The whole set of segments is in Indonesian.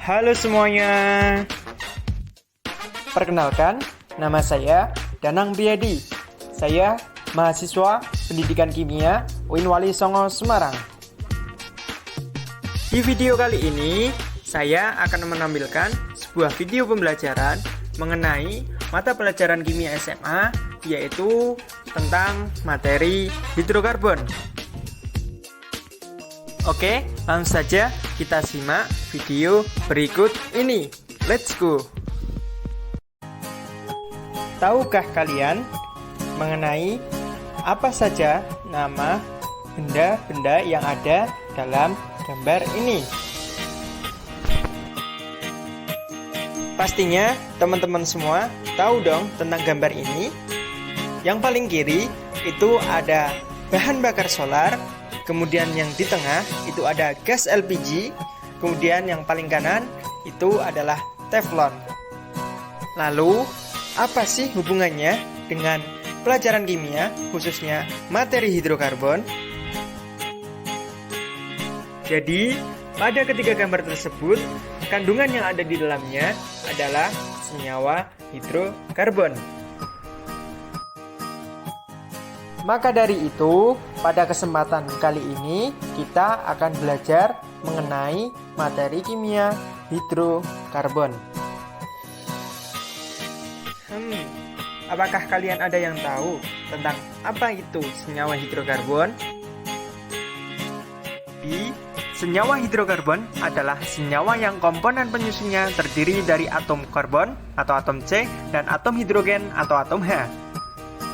Halo semuanya. Perkenalkan, nama saya Danang Priyadi. Saya mahasiswa Pendidikan Kimia UIN Wali Songo Semarang. Di video kali ini, saya akan menampilkan sebuah video pembelajaran mengenai mata pelajaran kimia SMA, yaitu tentang materi hidrokarbon. Oke, langsung saja kita simak video berikut ini. Let's go! Tahukah kalian mengenai apa saja nama benda-benda yang ada dalam gambar ini? Pastinya teman-teman semua tahu dong tentang gambar ini. Yang paling kiri itu ada bahan bakar solar. Kemudian yang di tengah itu ada gas LPG. Kemudian yang paling kanan itu adalah teflon. Lalu, apa sih hubungannya dengan pelajaran kimia, khususnya materi hidrokarbon? Jadi, pada ketiga gambar tersebut, kandungan yang ada di dalamnya adalah senyawa hidrokarbon. Maka dari itu, pada kesempatan kali ini kita akan belajar mengenai materi kimia hidrokarbon. Apakah kalian ada yang tahu tentang apa itu senyawa hidrokarbon? Senyawa hidrokarbon adalah senyawa yang komponen penyusunnya terdiri dari atom karbon atau atom C dan atom hidrogen atau atom H.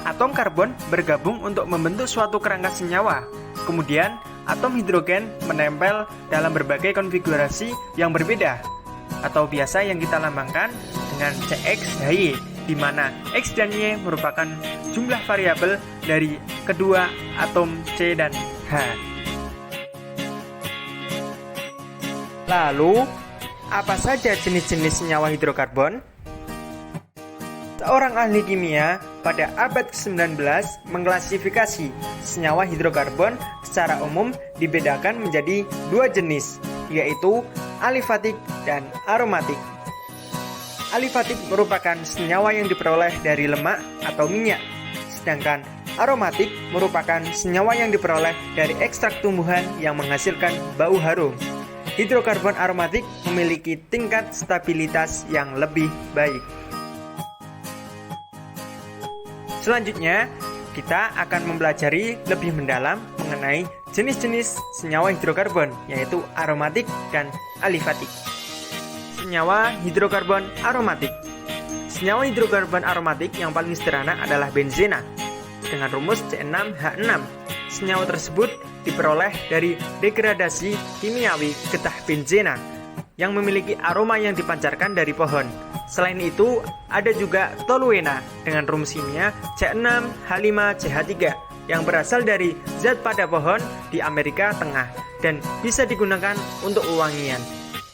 Atom karbon bergabung untuk membentuk suatu kerangka senyawa. Kemudian, atom hidrogen menempel dalam berbagai konfigurasi yang berbeda, atau biasa yang kita lambangkan dengan CX/Y, di mana X dan Y merupakan jumlah variabel dari kedua atom C dan H. Lalu, apa saja jenis-jenis senyawa hidrokarbon? Seorang ahli kimia pada abad ke-19 mengklasifikasi senyawa hidrokarbon secara umum dibedakan menjadi dua jenis, yaitu alifatik dan aromatik. Alifatik merupakan senyawa yang diperoleh dari lemak atau minyak, sedangkan aromatik merupakan senyawa yang diperoleh dari ekstrak tumbuhan yang menghasilkan bau harum. Hidrokarbon aromatik memiliki tingkat stabilitas yang lebih baik. Selanjutnya, kita akan mempelajari lebih mendalam mengenai jenis-jenis senyawa hidrokarbon, yaitu aromatik dan alifatik. Senyawa hidrokarbon aromatik. Senyawa hidrokarbon aromatik yang paling sederhana adalah benzena, dengan rumus C6H6. Senyawa tersebut diperoleh dari degradasi kimiawi getah benzena yang memiliki aroma yang dipancarkan dari pohon. Selain itu, ada juga toluena dengan rumus kimia C6H5CH3 yang berasal dari zat pada pohon di Amerika Tengah dan bisa digunakan untuk wewangian.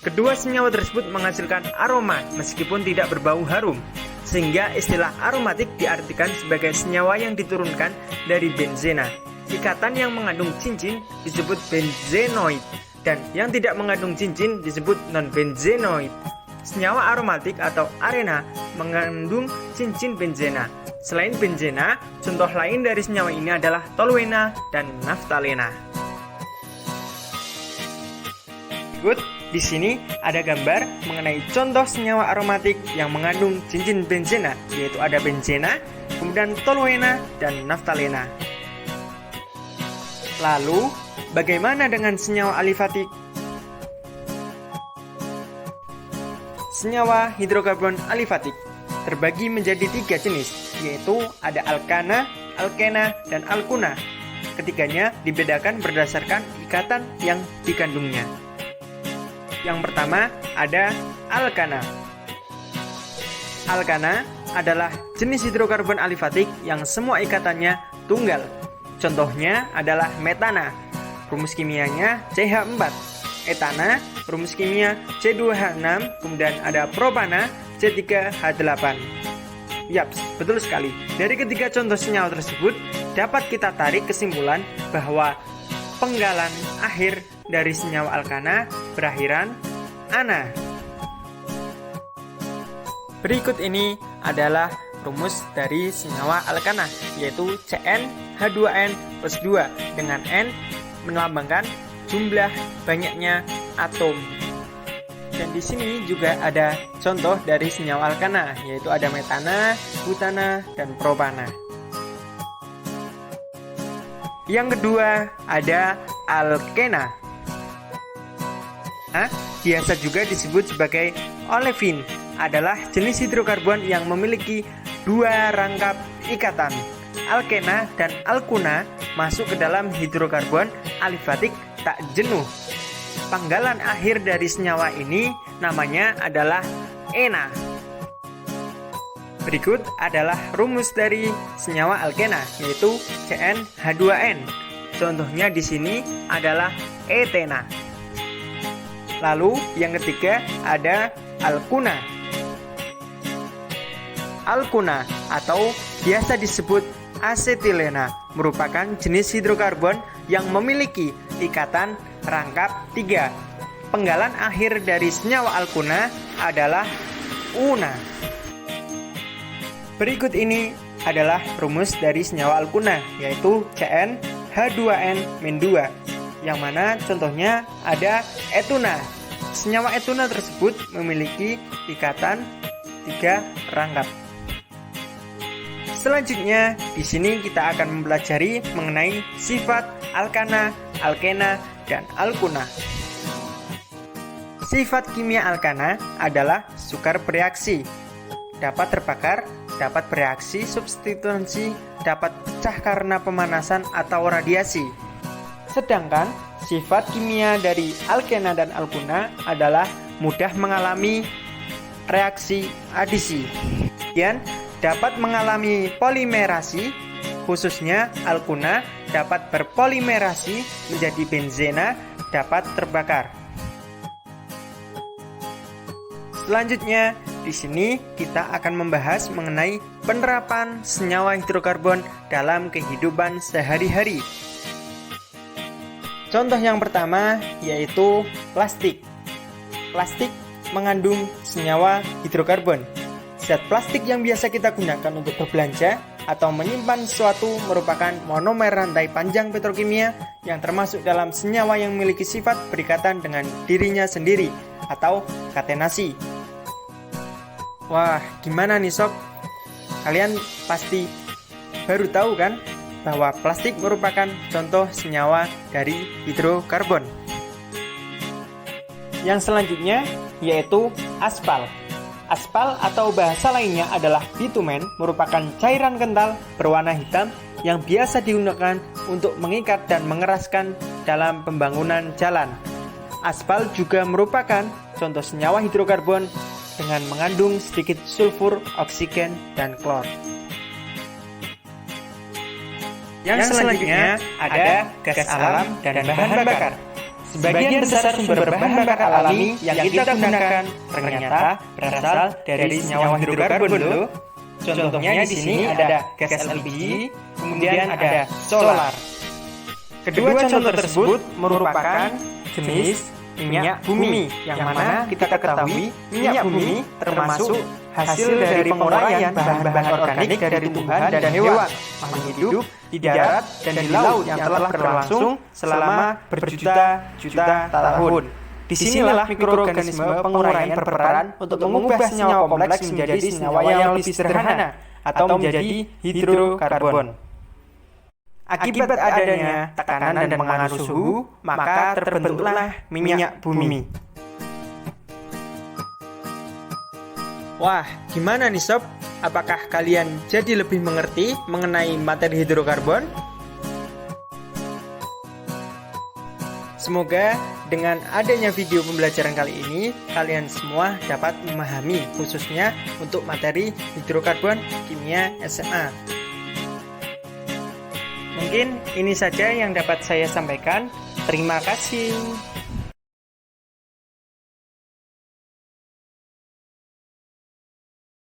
Kedua senyawa tersebut menghasilkan aroma meskipun tidak berbau harum, sehingga istilah aromatik diartikan sebagai senyawa yang diturunkan dari benzena. Ikatan yang mengandung cincin disebut benzenoid, dan yang tidak mengandung cincin disebut non-benzenoid. Senyawa aromatik atau arena mengandung cincin benzena. Selain benzena, contoh lain dari senyawa ini adalah toluena dan naftalena. Berikut di sini ada gambar mengenai contoh senyawa aromatik yang mengandung cincin benzena, yaitu ada benzena, kemudian toluena dan naftalena. Lalu, bagaimana dengan senyawa alifatik? Senyawa hidrokarbon alifatik terbagi menjadi tiga jenis, yaitu ada alkana, alkena, dan alkuna. Ketiganya dibedakan berdasarkan ikatan yang dikandungnya. Yang pertama ada alkana. Alkana adalah jenis hidrokarbon alifatik yang semua ikatannya tunggal. Contohnya adalah metana, rumus kimianya CH4, etana, rumus kimia C2H6, kemudian ada propana C3H8. Yaps, betul sekali. Dari ketiga contoh senyawa tersebut dapat kita tarik kesimpulan bahwa penggalan akhir dari senyawa alkana berakhiran ana. Berikut ini adalah rumus dari senyawa alkana, yaitu CnH2n plus 2 dengan N melambangkan jumlah banyaknya atom. Dan di sini juga ada contoh dari senyawa alkana, yaitu ada metana, butana, dan propana. Yang kedua ada alkena. Biasa juga disebut sebagai olefin, adalah jenis hidrokarbon yang memiliki dua rangkap ikatan. Alkena dan alkuna masuk ke dalam hidrokarbon alifatik tak jenuh. Panggalan akhir dari senyawa ini namanya adalah ena. Berikut adalah rumus dari senyawa alkena, yaitu CnH2n. Contohnya di sini adalah etena. Lalu yang ketiga ada alkuna. Alkuna atau biasa disebut asetilena merupakan jenis hidrokarbon yang memiliki ikatan rangkap 3. Penggalan akhir dari senyawa alkuna adalah una. Berikut ini adalah rumus dari senyawa alkuna, yaitu CnH2n-2, yang mana contohnya ada etuna. Senyawa etuna tersebut memiliki ikatan 3 rangkap. Selanjutnya, di sini kita akan mempelajari mengenai sifat alkana, alkena, dan alkuna. Sifat kimia alkana adalah sukar bereaksi, dapat terbakar, dapat bereaksi substitusi, dapat pecah karena pemanasan atau radiasi. Sedangkan sifat kimia dari alkena dan alkuna adalah mudah mengalami reaksi adisi. Kemudian dapat mengalami polimerasi, khususnya alkuna dapat berpolimerasi menjadi benzena, dapat terbakar. Selanjutnya, di sini kita akan membahas mengenai penerapan senyawa hidrokarbon dalam kehidupan sehari-hari. Contoh yang pertama yaitu plastik. Plastik mengandung senyawa hidrokarbon. Zat plastik yang biasa kita gunakan untuk berbelanja atau menyimpan sesuatu merupakan monomer rantai panjang petrokimia yang termasuk dalam senyawa yang memiliki sifat berikatan dengan dirinya sendiri atau katenasi. Wah, gimana nih sob? Kalian pasti baru tahu kan bahwa plastik merupakan contoh senyawa dari hidrokarbon. Yang selanjutnya yaitu aspal. Aspal atau bahasa lainnya adalah bitumen, merupakan cairan kental berwarna hitam yang biasa digunakan untuk mengikat dan mengeraskan dalam pembangunan jalan. Aspal juga merupakan contoh senyawa hidrokarbon dengan mengandung sedikit sulfur, oksigen, dan klor. Yang selanjutnya ada gas alam dan bahan bakar. Sebagian besar sumber bahan bakar alami yang kita gunakan ternyata berasal dari senyawa hidrokarbon loh. Contohnya di sini ada gas LPG, kemudian ada solar. Kedua contoh tersebut merupakan jenis minyak bumi, yang mana kita ketahui minyak bumi termasuk hasil dari penguraian bahan-bahan organik dari tumbuhan dan hewan, makhluk hidup di darat dan di laut yang telah berlangsung selama berjuta-juta tahun. Disinilah mikroorganisme penguraian berperan untuk mengubah senyawa kompleks menjadi senyawa yang lebih sederhana atau menjadi hidrokarbon. Akibat adanya tekanan dan pengaruh suhu, maka terbentuklah minyak bumi. Wah, gimana nih sob? Apakah kalian jadi lebih mengerti mengenai materi hidrokarbon? Semoga dengan adanya video pembelajaran kali ini, kalian semua dapat memahami, khususnya untuk materi hidrokarbon kimia SMA. Mungkin ini saja yang dapat saya sampaikan. Terima kasih.